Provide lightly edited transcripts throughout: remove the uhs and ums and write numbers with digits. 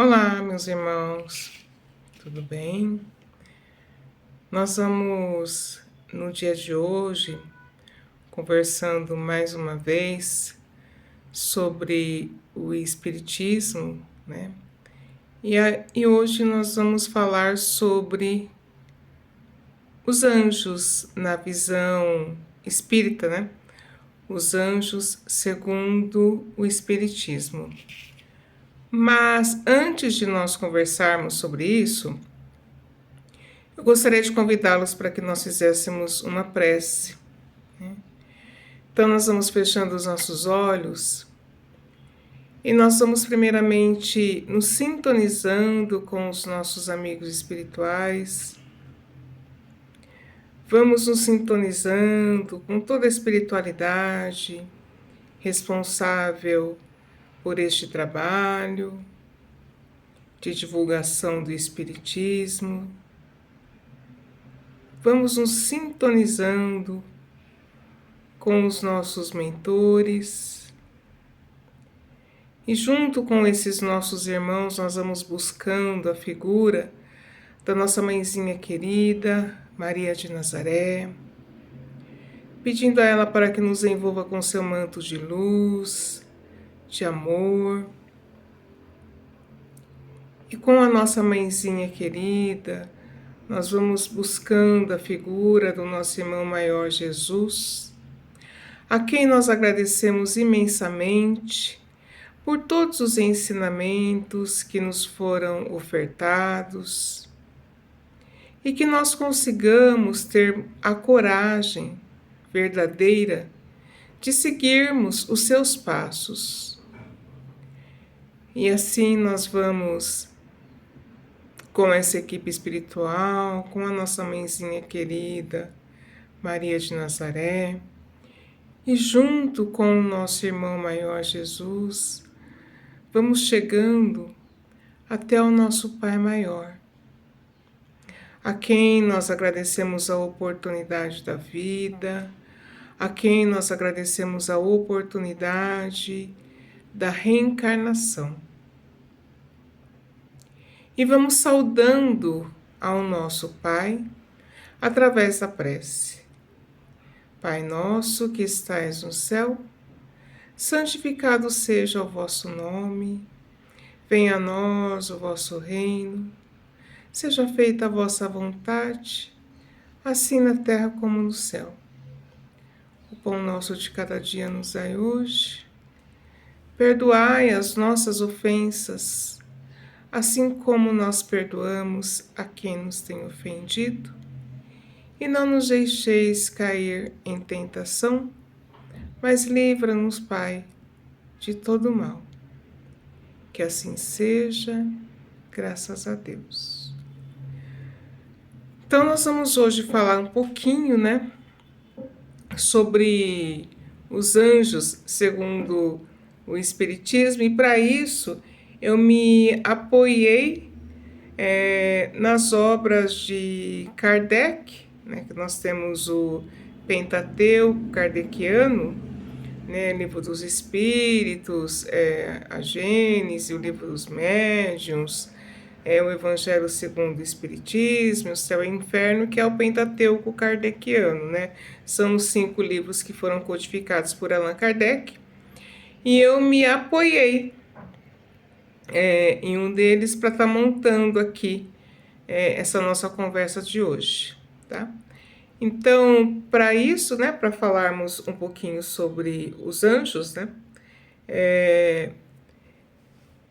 Olá, meus irmãos, tudo bem? Nós vamos, no dia de hoje, conversando mais uma vez sobre o Espiritismo, né? E hoje nós vamos falar sobre os anjos na visão espírita, né? Os anjos segundo o Espiritismo. Mas antes de nós conversarmos sobre isso, eu gostaria de convidá-los para que nós fizéssemos uma prece. Então, nós vamos fechando os nossos olhos e nós vamos, primeiramente, nos sintonizando com os nossos amigos espirituais. Vamos nos sintonizando com toda a espiritualidade responsável por este trabalho de divulgação do Espiritismo. Vamos nos sintonizando com os nossos mentores. E junto com esses nossos irmãos, nós vamos buscando a figura da nossa mãezinha querida, Maria de Nazaré, pedindo a ela para que nos envolva com seu manto de luz, de amor. E com a nossa mãezinha querida, nós vamos buscando a figura do nosso irmão maior Jesus, a quem nós agradecemos imensamente por todos os ensinamentos que nos foram ofertados e que nós consigamos ter a coragem verdadeira de seguirmos os seus passos. E assim nós vamos com essa equipe espiritual, com a nossa mãezinha querida, Maria de Nazaré, e junto com o nosso irmão maior Jesus, vamos chegando até o nosso Pai maior, a quem nós agradecemos a oportunidade da vida, a quem nós agradecemos a oportunidade da reencarnação. E vamos saudando ao nosso Pai através da prece. Pai nosso que estais no céu, santificado seja o vosso nome, venha a nós o vosso reino, seja feita a vossa vontade, assim na terra como no céu. O pão nosso de cada dia nos dai hoje, perdoai as nossas ofensas, assim como nós perdoamos a quem nos tem ofendido, e não nos deixeis cair em tentação, mas livra-nos, Pai, de todo mal. Que assim seja, graças a Deus. Então nós vamos hoje falar um pouquinho, né, sobre os anjos segundo o Espiritismo, e para isso eu me apoiei nas obras de Kardec, né, que nós temos o Pentateuco kardeciano, né, Livro dos Espíritos, a Gênese, o Livro dos Médiuns, o Evangelho segundo o Espiritismo, o Céu e o Inferno, que é o Pentateuco kardeciano, né? São os 5 livros que foram codificados por Allan Kardec, e eu me apoiei em um deles para estar montando aqui essa nossa conversa de hoje, tá? Então, para isso, né, para falarmos um pouquinho sobre os anjos, né,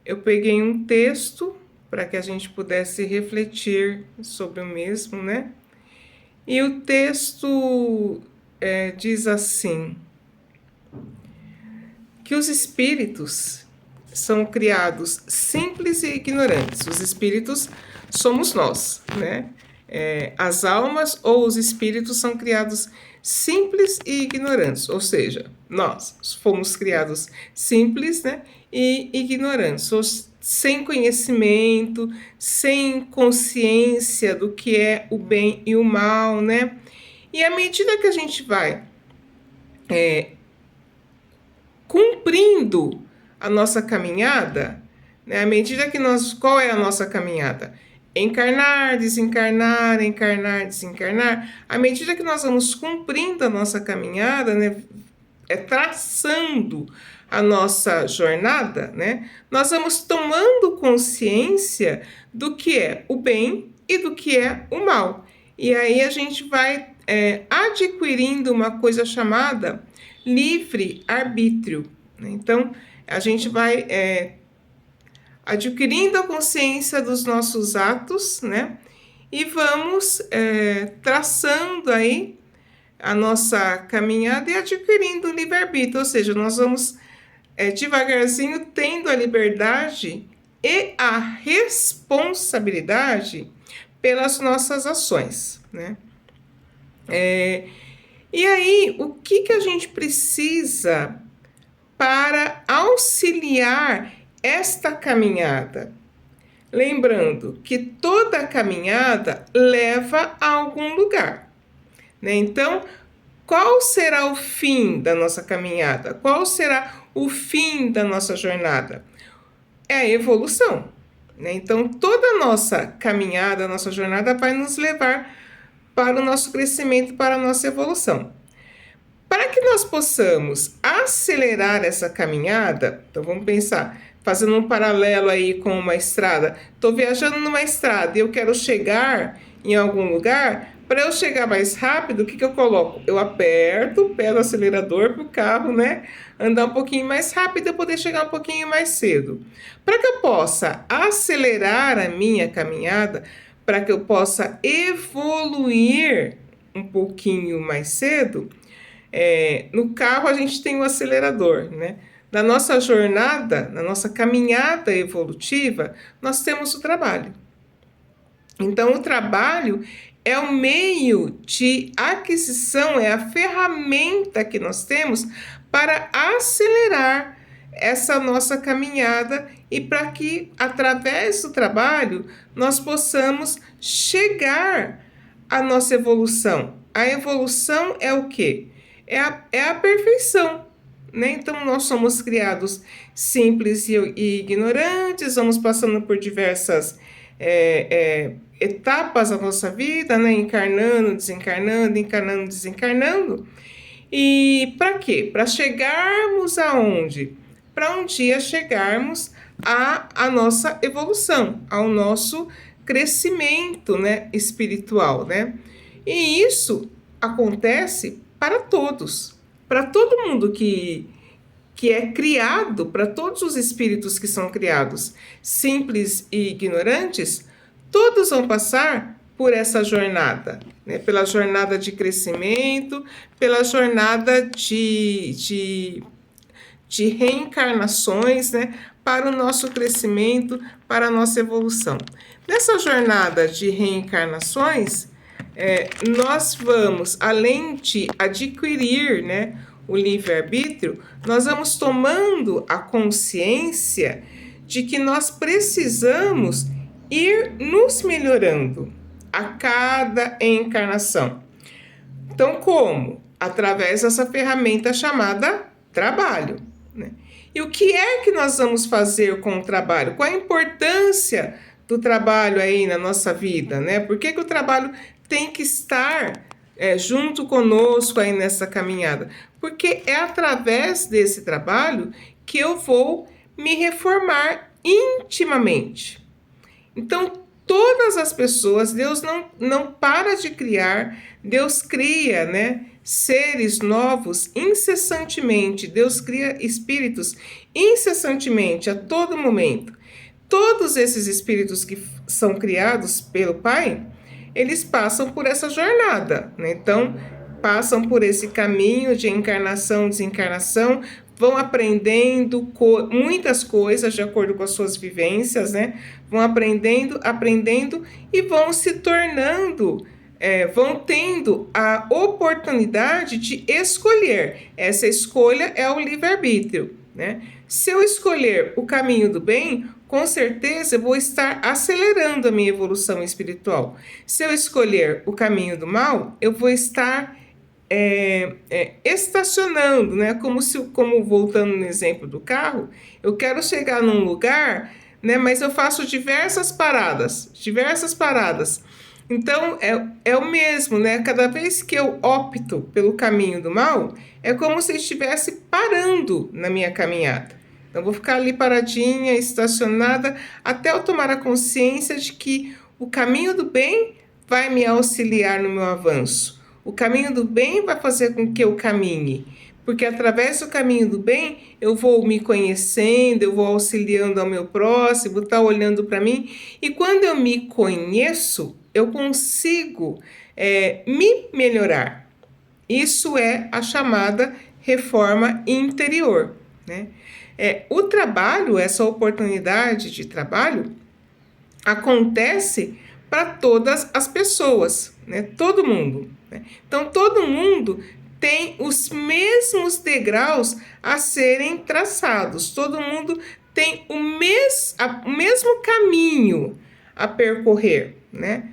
eu peguei um texto para que a gente pudesse refletir sobre o mesmo, né? E o texto diz assim, que os espíritos são criados simples e ignorantes. Os espíritos somos nós, né? As almas ou os espíritos são criados simples e ignorantes, ou seja, nós fomos criados simples, né, e ignorantes, ou sem conhecimento, sem consciência do que é o bem e o mal, né? E à medida que a gente vai cumprindo a nossa caminhada, né? À medida que qual é a nossa caminhada? Encarnar, desencarnar, encarnar, desencarnar. À medida que nós vamos cumprindo a nossa caminhada, né? Traçando a nossa jornada, né? Nós vamos tomando consciência do que é o bem e do que é o mal. E aí a gente vai adquirindo uma coisa chamada livre-arbítrio. Né? Então, a gente vai adquirindo a consciência dos nossos atos, né? E vamos traçando aí a nossa caminhada e adquirindo o livre-arbítrio, ou seja, nós vamos devagarzinho tendo a liberdade e a responsabilidade pelas nossas ações, né? E aí, o que a gente precisa para auxiliar esta caminhada? Lembrando que toda caminhada leva a algum lugar, né? Então, qual será o fim da nossa caminhada? Qual será o fim da nossa jornada? É a evolução, né? Então, toda a nossa caminhada, a nossa jornada vai nos levar para o nosso crescimento, para a nossa evolução. Para que nós possamos acelerar essa caminhada, então vamos pensar, fazendo um paralelo aí com uma estrada. Estou viajando numa estrada e eu quero chegar em algum lugar. Para eu chegar mais rápido, o que eu coloco? Eu aperto o pé do acelerador para o carro, né, andar um pouquinho mais rápido e poder chegar um pouquinho mais cedo. Para que eu possa acelerar a minha caminhada, para que eu possa evoluir um pouquinho mais cedo, no carro a gente tem o acelerador, né? Na nossa jornada, na nossa caminhada evolutiva, nós temos o trabalho. Então, o trabalho é o meio de aquisição, é a ferramenta que nós temos para acelerar essa nossa caminhada e para que, através do trabalho, nós possamos chegar à nossa evolução. A evolução é o quê? É a perfeição, né? Então, nós somos criados simples e ignorantes, vamos passando por diversas etapas da nossa vida, né? Encarnando, desencarnando, encarnando, desencarnando. E para quê? Para chegarmos aonde? Para um dia chegarmos à nossa evolução, ao nosso crescimento, né, espiritual, né? E isso acontece para todos, para todo mundo que é criado, para todos os espíritos que são criados, simples e ignorantes, todos vão passar por essa jornada, né? Pela jornada de crescimento, pela jornada de reencarnações, né? Para o nosso crescimento, para a nossa evolução. Nessa jornada de reencarnações, nós vamos, além de adquirir, né, o livre-arbítrio, nós vamos tomando a consciência de que nós precisamos ir nos melhorando a cada encarnação. Então, como? Através dessa ferramenta chamada trabalho, né? E o que é que nós vamos fazer com o trabalho? Qual a importância do trabalho aí na nossa vida, né? Por que o trabalho tem que estar junto conosco aí nessa caminhada? Porque é através desse trabalho que eu vou me reformar intimamente. Então, todas as pessoas, Deus não para de criar, Deus cria, né, seres novos incessantemente, Deus cria espíritos incessantemente, a todo momento. Todos esses espíritos que são criados pelo Pai, eles passam por essa jornada, né? Então, passam por esse caminho de encarnação, desencarnação, vão aprendendo muitas coisas de acordo com as suas vivências, né? Vão aprendendo e vão se tornando, vão tendo a oportunidade de escolher. Essa escolha é o livre-arbítrio, né? Se eu escolher o caminho do bem, com certeza eu vou estar acelerando a minha evolução espiritual. Se eu escolher o caminho do mal, eu vou estar estacionando, né? Como voltando no exemplo do carro, eu quero chegar num lugar né? Mas eu faço diversas paradas, diversas paradas. Então, é o mesmo, né? Cada vez que eu opto pelo caminho do mal, é como se eu estivesse parando na minha caminhada. Então, eu vou ficar ali paradinha, estacionada, até eu tomar a consciência de que o caminho do bem vai me auxiliar no meu avanço. O caminho do bem vai fazer com que eu caminhe. Porque através do caminho do bem, eu vou me conhecendo, eu vou auxiliando ao meu próximo, tá olhando para mim. E quando eu me conheço, eu consigo me melhorar. Isso é a chamada reforma interior, né? O trabalho, essa oportunidade de trabalho, acontece para todas as pessoas, né? Todo mundo, né? Então, todo mundo tem os mesmos degraus a serem traçados. Todo mundo tem o mesmo caminho a percorrer, né?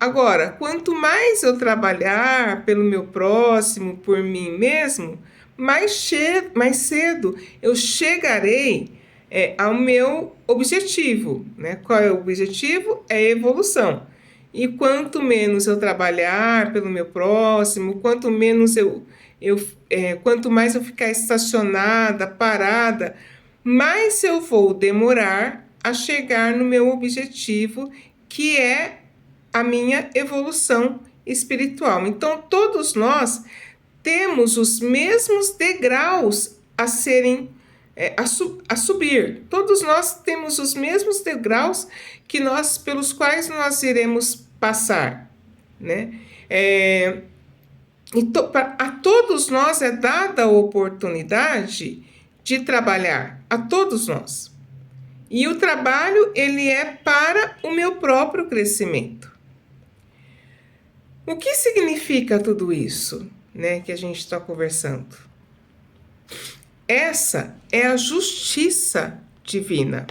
Agora, quanto mais eu trabalhar pelo meu próximo, por mim mesmo, mais cedo eu chegarei ao meu objetivo, né? Qual é o objetivo? É a evolução. E quanto menos eu trabalhar pelo meu próximo, quanto mais eu ficar estacionada, parada, mais eu vou demorar a chegar no meu objetivo, que é a minha evolução espiritual. Então, todos nós temos os mesmos degraus a serem a subir. Todos nós temos os mesmos degraus pelos quais nós iremos passar, né? A todos nós é dada a oportunidade de trabalhar, a todos nós. E o trabalho, ele é para o meu próprio crescimento. O que significa tudo isso, né, que a gente está conversando? Essa é a justiça divina.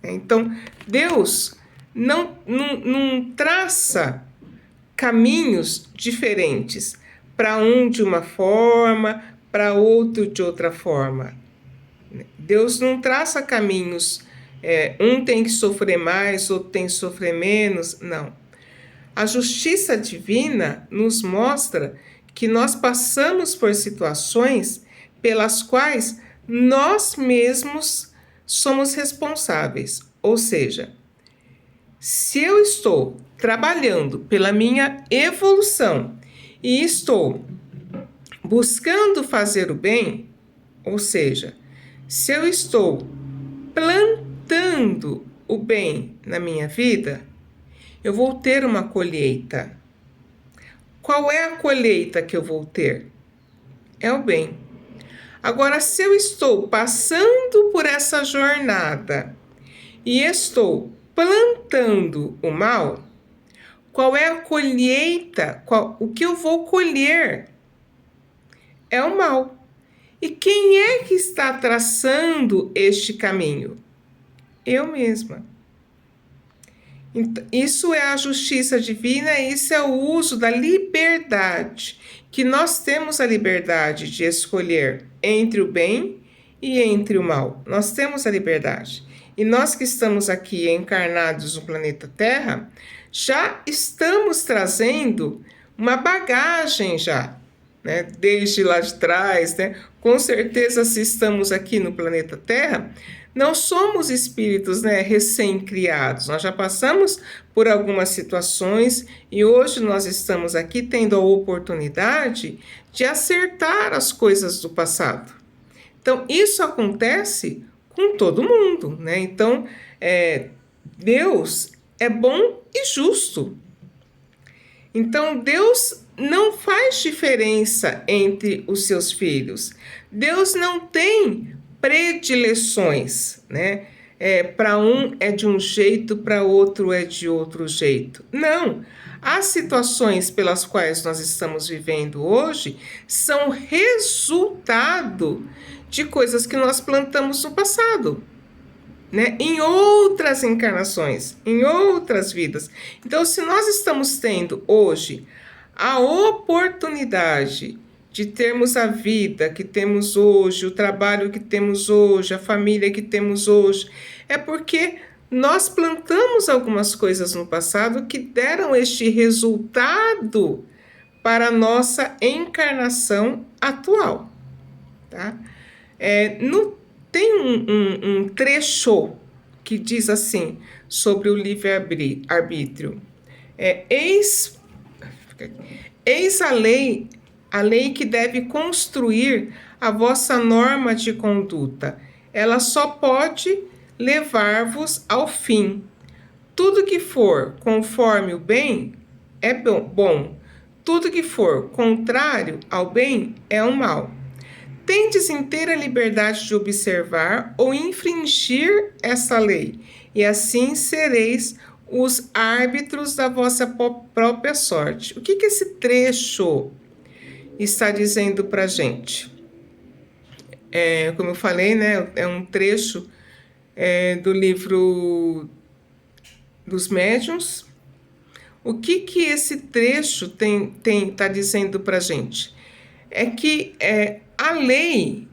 Então, Deus não traça caminhos diferentes, para um de uma forma, para outro de outra forma. Deus não traça caminhos, um tem que sofrer mais, outro tem que sofrer menos, não. A justiça divina nos mostra que nós passamos por situações pelas quais nós mesmos somos responsáveis. Ou seja, se eu estou trabalhando pela minha evolução e estou buscando fazer o bem, ou seja, se eu estou plantando o bem na minha vida, eu vou ter uma colheita. Qual é a colheita que eu vou ter? É o bem. Agora, se eu estou passando por essa jornada e estou plantando o mal, qual é a colheita? O que eu vou colher? É o mal. E quem é que está traçando este caminho? Eu mesma. Então, isso é a justiça divina, isso é o uso da liberdade, que nós temos a liberdade de escolher entre o bem e entre o mal. Nós temos a liberdade. E nós que estamos aqui encarnados no planeta Terra, já estamos trazendo uma bagagem já, né? Desde lá de trás, né? Com certeza, se estamos aqui no planeta Terra, não somos espíritos, né, recém-criados. Nós já passamos por algumas situações e hoje nós estamos aqui tendo a oportunidade de acertar as coisas do passado. Então, isso acontece com todo mundo, né? Então, Deus é bom e justo. Então, Deus não faz diferença entre os seus filhos. Deus não tem predileções, né? Para um é de um jeito, para outro é de outro jeito. Não. As situações pelas quais nós estamos vivendo hoje são resultado de coisas que nós plantamos no passado, né? Em outras encarnações, em outras vidas. Então, se nós estamos tendo hoje a oportunidade de termos a vida que temos hoje, o trabalho que temos hoje, a família que temos hoje, é porque nós plantamos algumas coisas no passado que deram este resultado para a nossa encarnação atual, tá? Tem um trecho que diz assim sobre o livre-arbítrio. Eis a lei que deve construir a vossa norma de conduta. Ela só pode levar-vos ao fim. Tudo que for conforme o bem é bom. Tudo que for contrário ao bem é o mal. Tendes inteira liberdade de observar ou infringir essa lei, e assim sereis os árbitros da vossa própria sorte. O que esse trecho está dizendo para a gente? Como eu falei, né, é um trecho do livro dos médiuns. O que esse trecho tá dizendo para a gente? É que a lei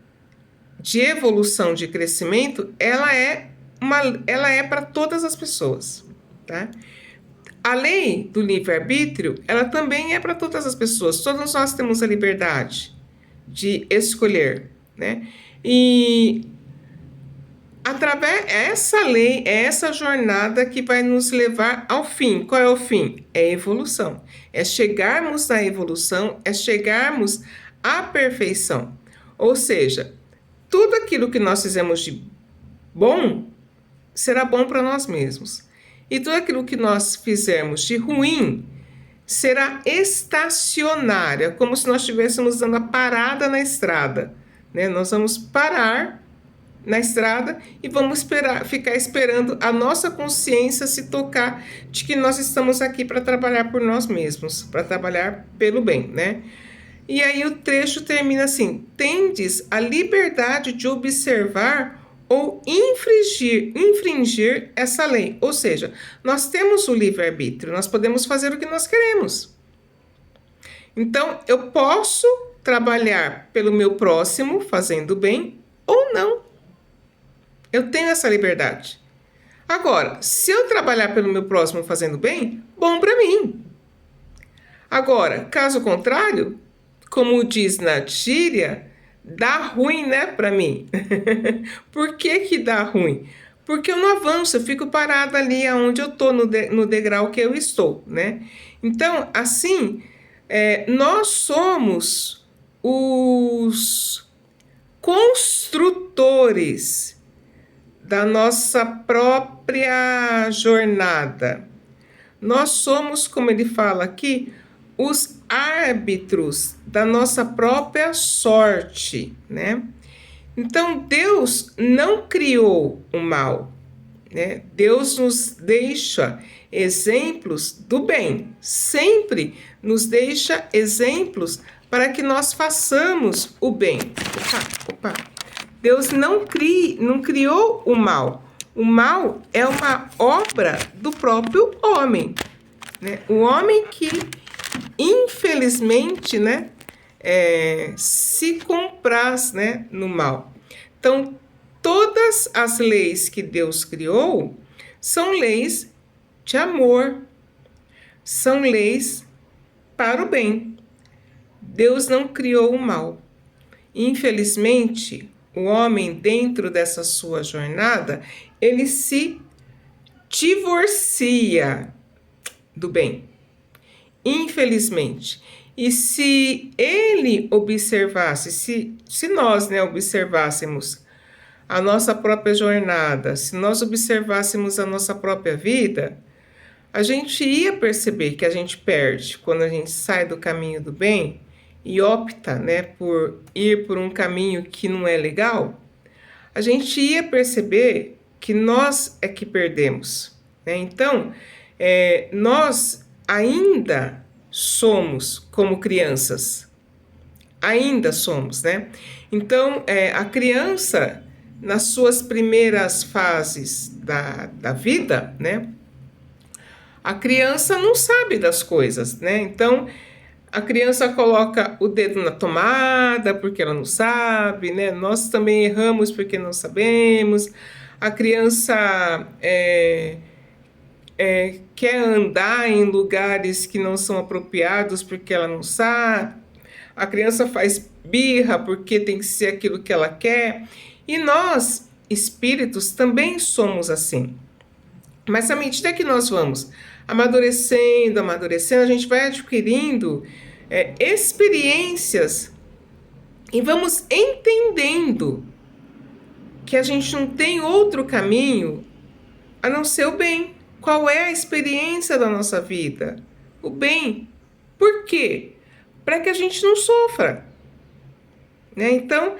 de evolução, de crescimento, ela é para todas as pessoas, tá? A lei do livre-arbítrio, ela também é para todas as pessoas. Todos nós temos a liberdade de escolher, né? E através essa lei, é essa jornada que vai nos levar ao fim. Qual é o fim? É a evolução. É chegarmos à evolução, é chegarmos à perfeição. Ou seja, tudo aquilo que nós fizemos de bom será bom para nós mesmos. E tudo aquilo que nós fizermos de ruim será estacionário, como se nós estivéssemos dando a parada na estrada, né? Nós vamos parar na estrada e vamos ficar esperando a nossa consciência se tocar de que nós estamos aqui para trabalhar por nós mesmos, para trabalhar pelo bem, né? E aí o trecho termina assim: tendes a liberdade de observar ou infringir essa lei. Ou seja, nós temos o livre-arbítrio, nós podemos fazer o que nós queremos. Então, eu posso trabalhar pelo meu próximo, fazendo bem, ou não. Eu tenho essa liberdade. Agora, se eu trabalhar pelo meu próximo fazendo bem, bom para mim. Agora, caso contrário, como diz na gíria, dá ruim, né, para mim. Por que dá ruim? Porque eu não avanço, eu fico parada ali onde eu estou, no degrau que eu estou, né? Então, assim, nós somos os construtores da nossa própria jornada. Nós somos, como ele fala aqui, os árbitros da nossa própria sorte, né? Então, Deus não criou o mal, né? Deus nos deixa exemplos do bem, sempre nos deixa exemplos para que nós façamos o bem. Deus não criou o mal. O mal é uma obra do próprio homem, né? O homem que infelizmente, né, se compraz, né, no mal. Então, todas as leis que Deus criou são leis de amor, são leis para o bem. Deus não criou o mal. Infelizmente, o homem, dentro dessa sua jornada, ele se divorcia do bem. Infelizmente. E se ele observasse, se nós, né, observássemos a nossa própria jornada, se nós observássemos a nossa própria vida, a gente ia perceber que a gente perde quando a gente sai do caminho do bem e opta, né, por ir por um caminho que não é legal. A gente ia perceber que nós é que perdemos, né? Então, nós ainda somos como crianças, ainda somos, né? Então, a criança, nas suas primeiras fases da vida, né? A criança não sabe das coisas, né? Então, A criança coloca o dedo na tomada porque ela não sabe, né? Nós também erramos porque não sabemos. A criança quer andar em lugares que não são apropriados porque ela não sabe. A criança faz birra porque tem que ser aquilo que ela quer. E nós, espíritos, também somos assim. Mas à medida que nós vamos amadurecendo, a gente vai adquirindo experiências e vamos entendendo que a gente não tem outro caminho a não ser o bem. Qual é a experiência da nossa vida? O bem. Por quê? Para que a gente não sofra. Né? Então,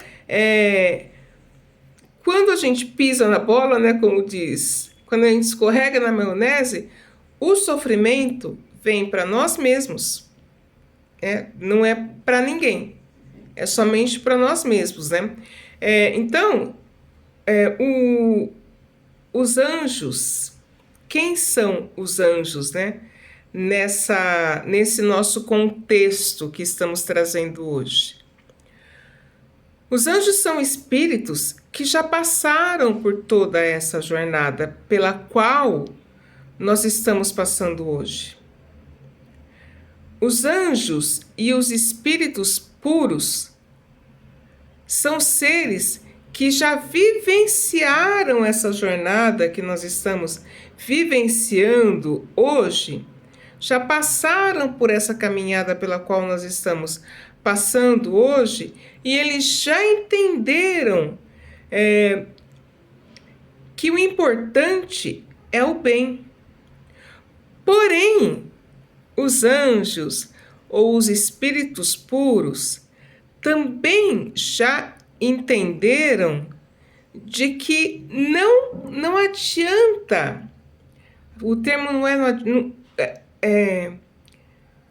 quando a gente pisa na bola, né, como diz, quando a gente escorrega na maionese, o sofrimento vem para nós mesmos. Não é para ninguém. É somente para nós mesmos. Né? Então, os anjos, quem são os anjos, né? Nesse nosso contexto que estamos trazendo hoje. Os anjos são espíritos que já passaram por toda essa jornada pela qual nós estamos passando hoje. Os anjos e os espíritos puros são seres que já vivenciaram essa jornada que nós estamos vivenciando hoje, já passaram por essa caminhada pela qual nós estamos passando hoje, e eles já entenderam que o importante é o bem. Porém, os anjos ou os espíritos puros também já entenderam de que não adianta, o termo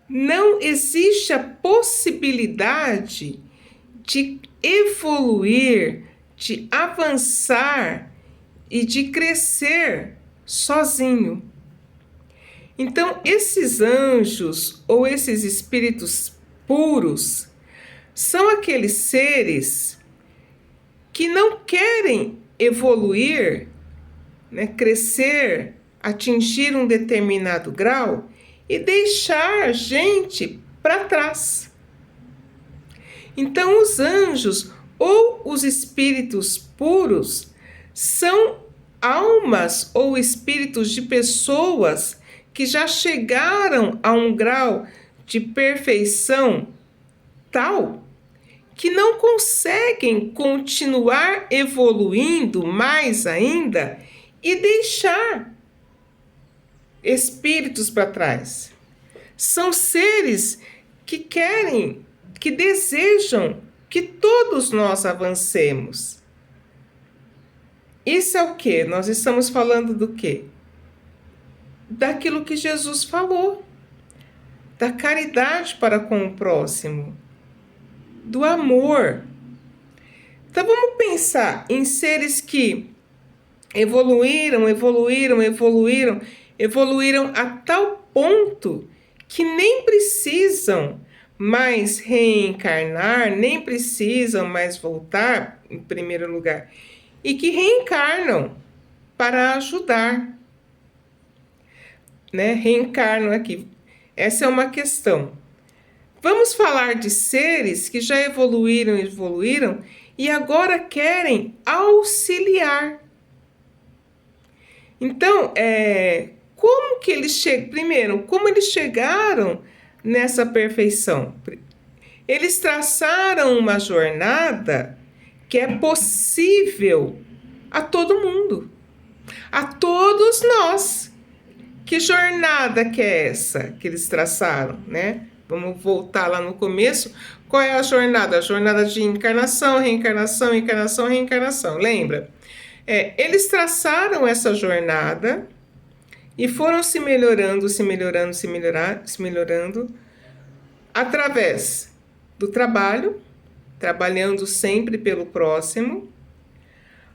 não existe a possibilidade de evoluir, de avançar e de crescer sozinho. Então, esses anjos ou esses espíritos puros são aqueles seres que não querem evoluir, né, crescer, atingir um determinado grau e deixar a gente para trás. Então, os anjos ou os espíritos puros são almas ou espíritos de pessoas que já chegaram a um grau de perfeição tal que não conseguem continuar evoluindo mais ainda e deixar espíritos para trás. São seres que querem, que desejam que todos nós avancemos. Isso é o quê? Nós estamos falando do quê? Daquilo que Jesus falou, da caridade para com o próximo, do amor. Então vamos pensar em seres que evoluíram a tal ponto que nem precisam mais reencarnar, nem precisam mais voltar, em primeiro lugar, e que reencarnam para ajudar. Né? Reencarnam aqui. Essa é uma questão. Vamos falar de seres que já evoluíram e agora querem auxiliar. Então, como que eles chegam? Primeiro, como eles chegaram nessa perfeição? Eles traçaram uma jornada que é possível a todo mundo, a todos nós. Que jornada que é essa que eles traçaram, né? Vamos voltar lá no começo. Qual é a jornada? A jornada de encarnação, reencarnação, encarnação, reencarnação. Lembra? Eles traçaram essa jornada e foram se melhorando através do trabalho, trabalhando sempre pelo próximo,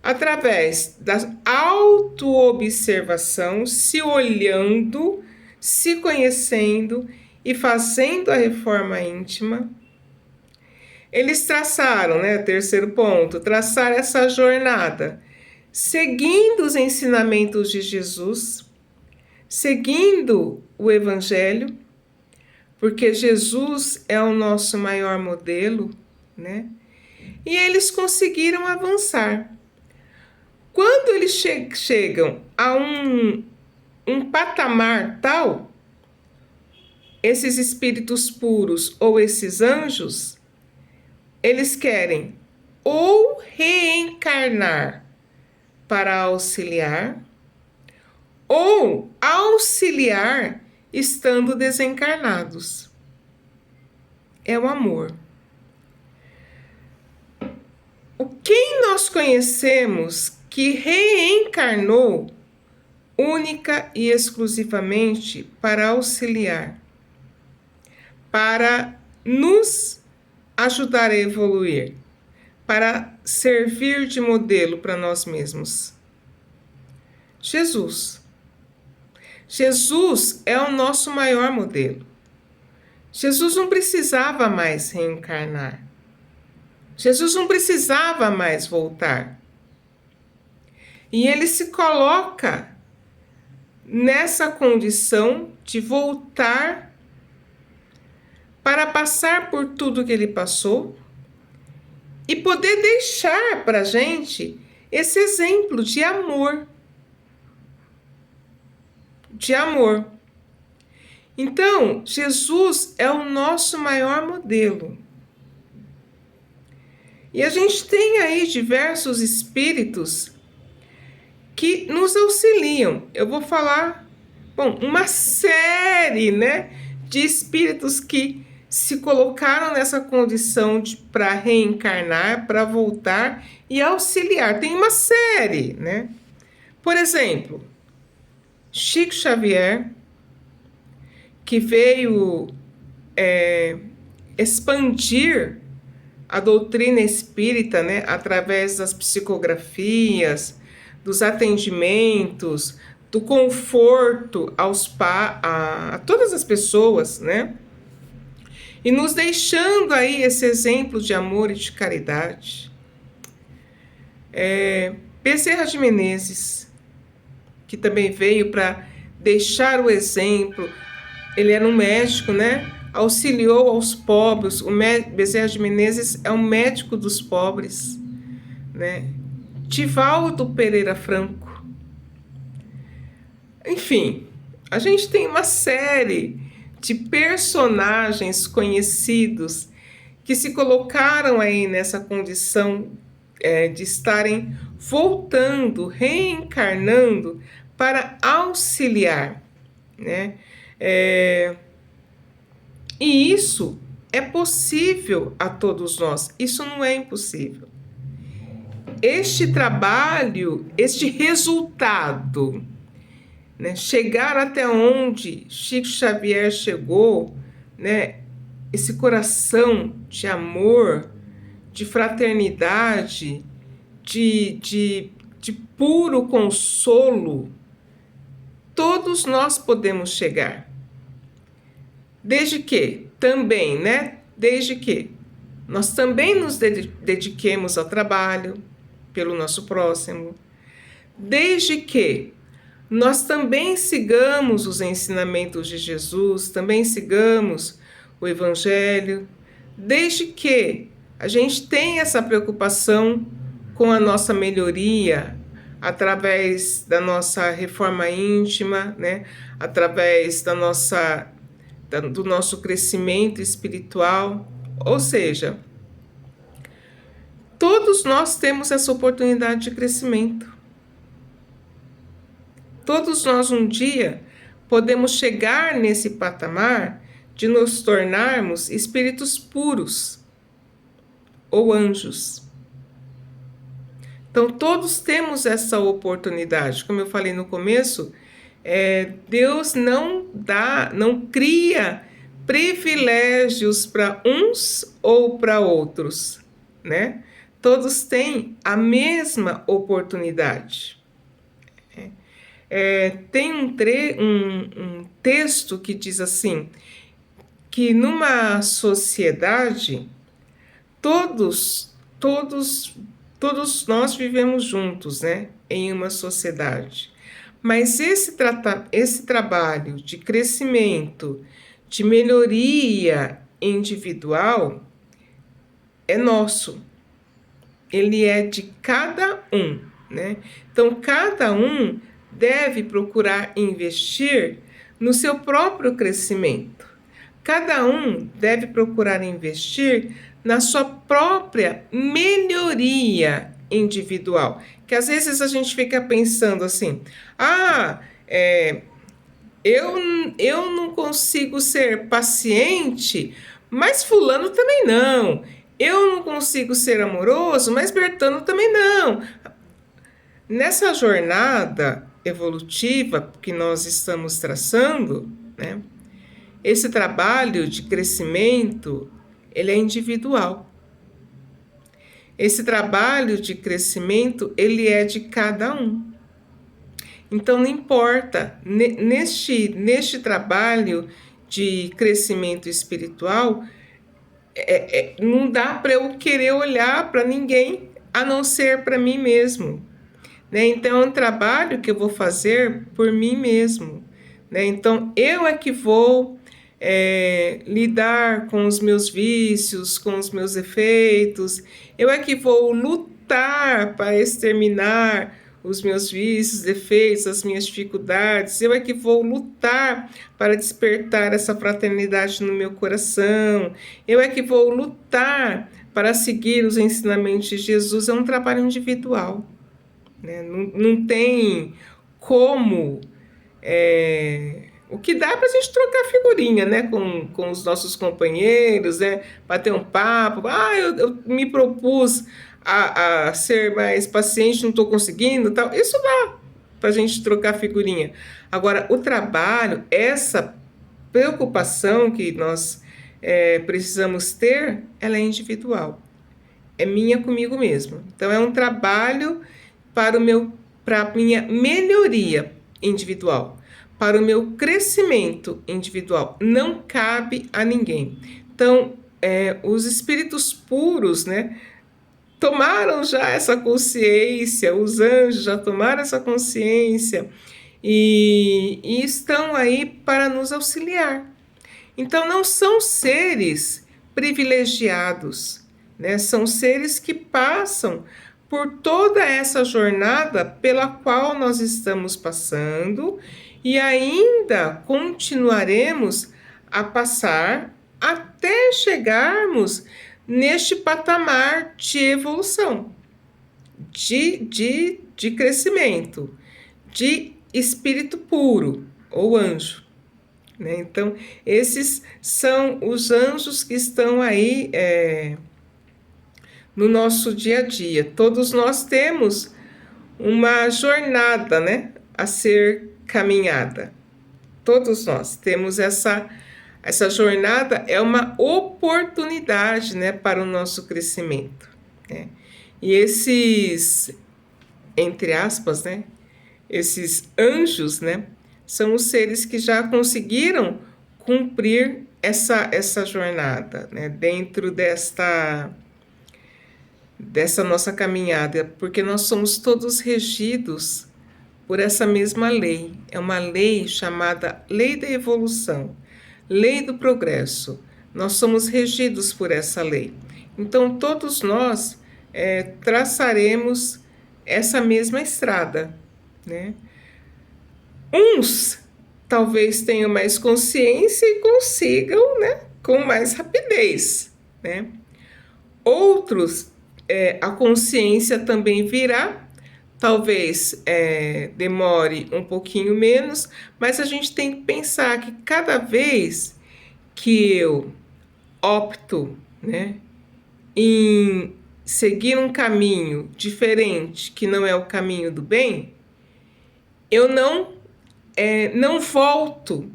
através da autoobservação, se olhando, se conhecendo e fazendo a reforma íntima, eles traçaram, né, terceiro ponto, traçar essa jornada, seguindo os ensinamentos de Jesus, seguindo o Evangelho, porque Jesus é o nosso maior modelo, né? E eles conseguiram avançar. Quando eles chegam a um patamar tal, esses espíritos puros ou esses anjos, eles querem ou reencarnar para auxiliar, ou auxiliar estando desencarnados. É o amor. Quem nós conhecemos que reencarnou única e exclusivamente para auxiliar, para nos ajudar a evoluir, para servir de modelo para nós mesmos? Jesus. Jesus é o nosso maior modelo. Jesus não precisava mais reencarnar. Jesus não precisava mais voltar. E ele se coloca nessa condição de voltar para passar por tudo que ele passou e poder deixar para a gente esse exemplo de amor. De amor. Então, Jesus é o nosso maior modelo. E a gente tem aí diversos espíritos que nos auxiliam. Eu vou falar, uma série, né, de espíritos que se colocaram nessa condição para reencarnar, para voltar e auxiliar. Tem uma série, né? Por exemplo, Chico Xavier, que veio expandir a doutrina espírita, né, através das psicografias, dos atendimentos, do conforto a todas as pessoas, né? E nos deixando aí esse exemplo de amor e de caridade. Bezerra de Menezes, que também veio para deixar o exemplo. Ele era um médico, né? Auxiliou aos pobres. O Bezerra de Menezes é um médico dos pobres, né? Divaldo Pereira Franco. Enfim, a gente tem uma série de personagens conhecidos que se colocaram aí nessa condição de estarem voltando, reencarnando para auxiliar, né? E isso é possível a todos nós, isso não é impossível. Este trabalho, este resultado, né, chegar até onde Chico Xavier chegou, né, esse coração de amor, de fraternidade, de puro consolo, todos nós podemos chegar. Desde que também, né? Desde que nós também nos dediquemos ao trabalho pelo nosso próximo, desde que nós também sigamos os ensinamentos de Jesus, também sigamos o Evangelho, desde que a gente tenha essa preocupação com a nossa melhoria através da nossa reforma íntima, né? Através do nosso crescimento espiritual. Ou seja, todos nós temos essa oportunidade de crescimento. Todos nós um dia podemos chegar nesse patamar de nos tornarmos espíritos puros ou anjos. Então todos temos essa oportunidade. Como eu falei no começo, Deus não cria privilégios para uns ou para outros, né? Todos têm a mesma oportunidade. Tem um texto que diz assim: que numa sociedade todos nós vivemos juntos, né, em uma sociedade. Mas esse trabalho de crescimento, de melhoria individual é nosso. Ele é de cada um, né? Então, cada um deve procurar investir no seu próprio crescimento. Cada um deve procurar investir na sua própria melhoria individual. Que às vezes a gente fica pensando assim, eu não consigo ser paciente, mas fulano também não. Eu não consigo ser amoroso, mas Bertano também não. Nessa jornada evolutiva que nós estamos traçando, né, esse trabalho de crescimento, ele é individual. Esse trabalho de crescimento, ele é de cada um. Então, não importa, neste trabalho de crescimento espiritual, não dá para eu querer olhar para ninguém, a não ser para mim mesmo. Né? Então, é um trabalho que eu vou fazer por mim mesmo. Né? Então, eu é que vou lidar com os meus vícios, com os meus efeitos, eu é que vou lutar para exterminar os meus vícios, defeitos, as minhas dificuldades, eu é que vou lutar para despertar essa fraternidade no meu coração, eu é que vou lutar para seguir os ensinamentos de Jesus. É um trabalho individual, né? Não tem como... o que dá para a gente trocar figurinha, né, com os nossos companheiros, né, bater um papo. Eu me propus a ser mais paciente, não estou conseguindo, tal. Isso dá para a gente trocar figurinha. Agora, o trabalho, essa preocupação que nós precisamos ter, ela é individual. É minha comigo mesmo. Então, é um trabalho para a minha melhoria individual, para o meu crescimento individual. Não cabe a ninguém. Então, os espíritos puros, né, tomaram já essa consciência, os anjos já tomaram essa consciência e estão aí para nos auxiliar. Então, não são seres privilegiados, né? São seres que passam por toda essa jornada pela qual nós estamos passando e ainda continuaremos a passar até chegarmos neste patamar de evolução, de crescimento, de espírito puro ou anjo. Né? Então, esses são os anjos que estão aí no nosso dia a dia. Todos nós temos uma jornada, né, a ser caminhada. Todos nós temos essa jornada, é uma oportunidade, né, para o nosso crescimento. Né? E esses, entre aspas, né, esses anjos, né, são os seres que já conseguiram cumprir essa jornada, né, dentro dessa nossa caminhada, porque nós somos todos regidos por essa mesma lei. É uma lei chamada Lei da Evolução, Lei do Progresso. Nós somos regidos por essa lei. Então, todos nós traçaremos essa mesma estrada, né? Uns talvez tenham mais consciência e consigam, né, com mais rapidez, né? Outros, a consciência também virá, talvez demore um pouquinho menos, mas a gente tem que pensar que cada vez que eu opto, né, em seguir um caminho diferente, que não é o caminho do bem, eu não volto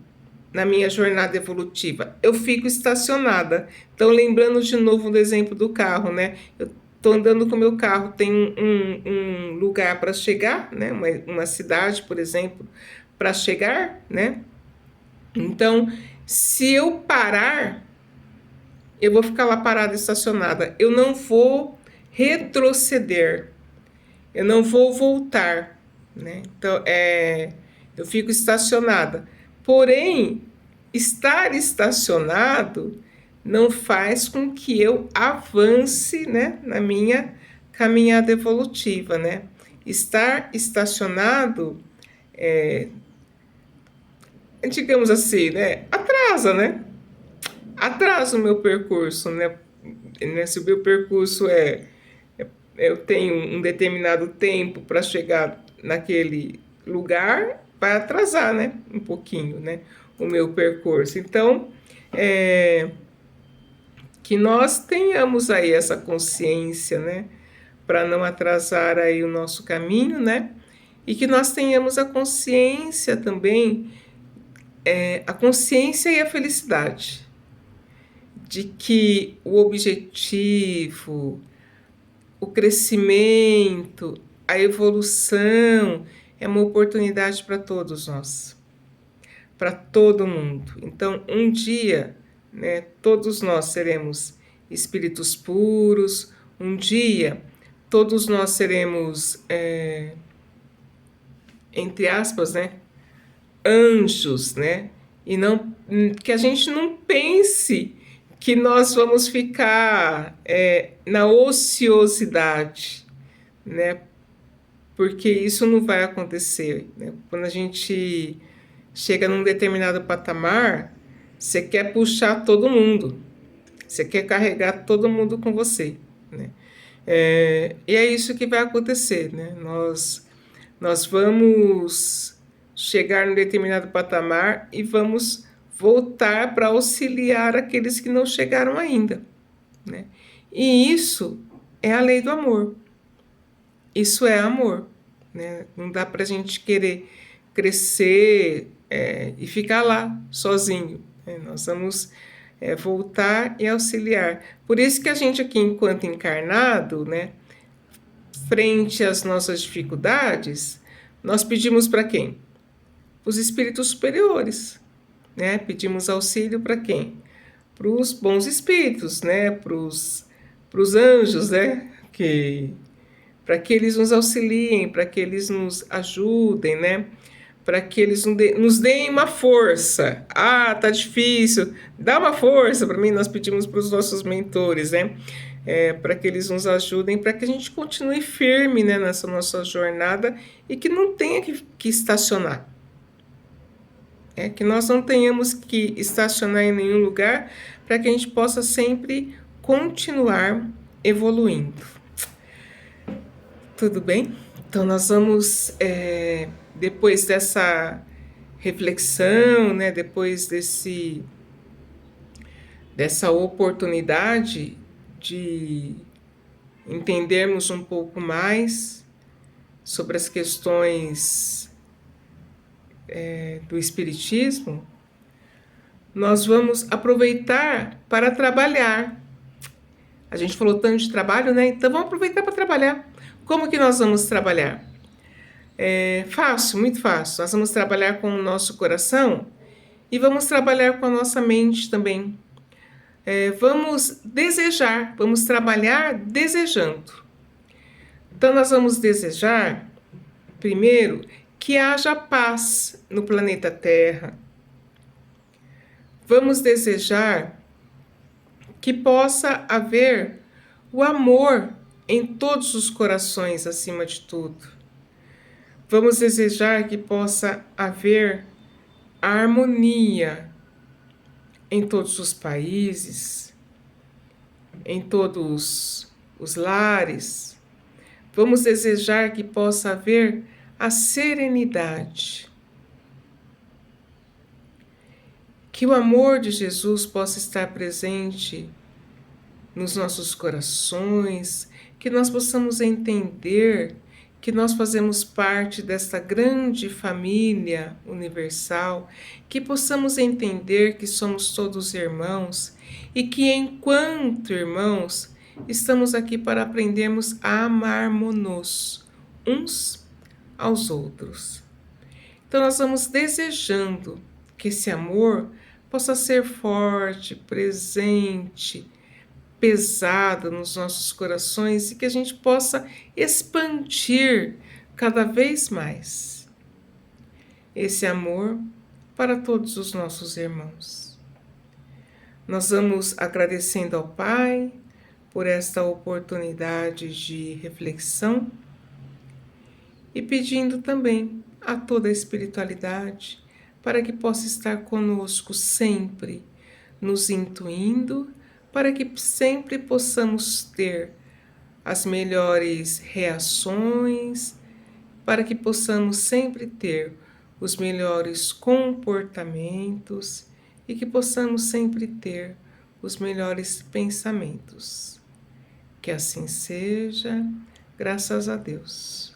na minha jornada evolutiva, eu fico estacionada. Então, lembrando de novo do exemplo do carro, né? Eu estou andando com o meu carro, tem um lugar para chegar, né? Uma cidade, por exemplo, para chegar, né? Então, Se eu parar, eu vou ficar lá parada, estacionada. Eu não vou retroceder. Eu não vou voltar, né? Então, eu fico estacionada. Porém, estar estacionado não faz com que eu avance, né, na minha caminhada evolutiva, né? Estar estacionado, digamos assim, né, atrasa, né? Atrasa o meu percurso, né? Se o meu percurso eu tenho um determinado tempo para chegar naquele lugar, vai atrasar, né? Um pouquinho, né? O meu percurso. Então, que nós tenhamos aí essa consciência, né? Para não atrasar aí o nosso caminho, né? E que nós tenhamos a consciência também, a consciência e a felicidade de que o objetivo, o crescimento, a evolução é uma oportunidade para todos nós, para todo mundo. Então, um dia, né, todos nós seremos espíritos puros, um dia todos nós seremos, entre aspas, né, anjos, né? E não que a gente não pense que nós vamos ficar na ociosidade, né? Porque isso não vai acontecer, né? Quando a gente chega num determinado patamar, você quer puxar todo mundo, você quer carregar todo mundo com você, né? E é isso que vai acontecer, né? Nós vamos chegar num determinado patamar e vamos voltar para auxiliar aqueles que não chegaram ainda, né? E isso é a lei do amor. Isso é amor, né? Não dá para a gente querer crescer e ficar lá sozinho, né? Nós vamos voltar e auxiliar. Por isso que a gente aqui, enquanto encarnado, né, frente às nossas dificuldades, nós pedimos para quem? Os espíritos superiores, né? Pedimos auxílio para quem? Para os bons espíritos, né? Para os anjos, né? Para que eles nos auxiliem, para que eles nos ajudem, né? Para que eles nos deem uma força. Ah, tá difícil, dá uma força para mim. Nós pedimos para os nossos mentores, né? Para que eles nos ajudem, para que a gente continue firme, né, nessa nossa jornada e que não tenha que estacionar. Que nós não tenhamos que estacionar em nenhum lugar, para que a gente possa sempre continuar evoluindo. Tudo bem? Então nós vamos, depois dessa reflexão, né, depois dessa oportunidade de entendermos um pouco mais sobre as questões do Espiritismo, nós vamos aproveitar para trabalhar. A gente falou tanto de trabalho, né? Então vamos aproveitar para trabalhar. Como que nós vamos trabalhar? Fácil, muito fácil. Nós vamos trabalhar com o nosso coração e vamos trabalhar com a nossa mente também. Vamos desejar, vamos trabalhar desejando. Então nós vamos desejar, primeiro, que haja paz no planeta Terra. Vamos desejar que possa haver o amor em todos os corações, acima de tudo. Vamos desejar que possa haver a harmonia em todos os países, em todos os lares. Vamos desejar que possa haver a serenidade. Que o amor de Jesus possa estar presente nos nossos corações, que nós possamos entender que nós fazemos parte desta grande família universal, que possamos entender que somos todos irmãos e que, enquanto irmãos, estamos aqui para aprendermos a amarmos-nos uns aos outros. Então, nós vamos desejando que esse amor possa ser forte, presente, pesado nos nossos corações e que a gente possa expandir cada vez mais esse amor para todos os nossos irmãos. Nós vamos agradecendo ao Pai por esta oportunidade de reflexão e pedindo também a toda a espiritualidade para que possa estar conosco sempre, nos intuindo, para que sempre possamos ter as melhores reações, para que possamos sempre ter os melhores comportamentos e que possamos sempre ter os melhores pensamentos. Que assim seja, graças a Deus.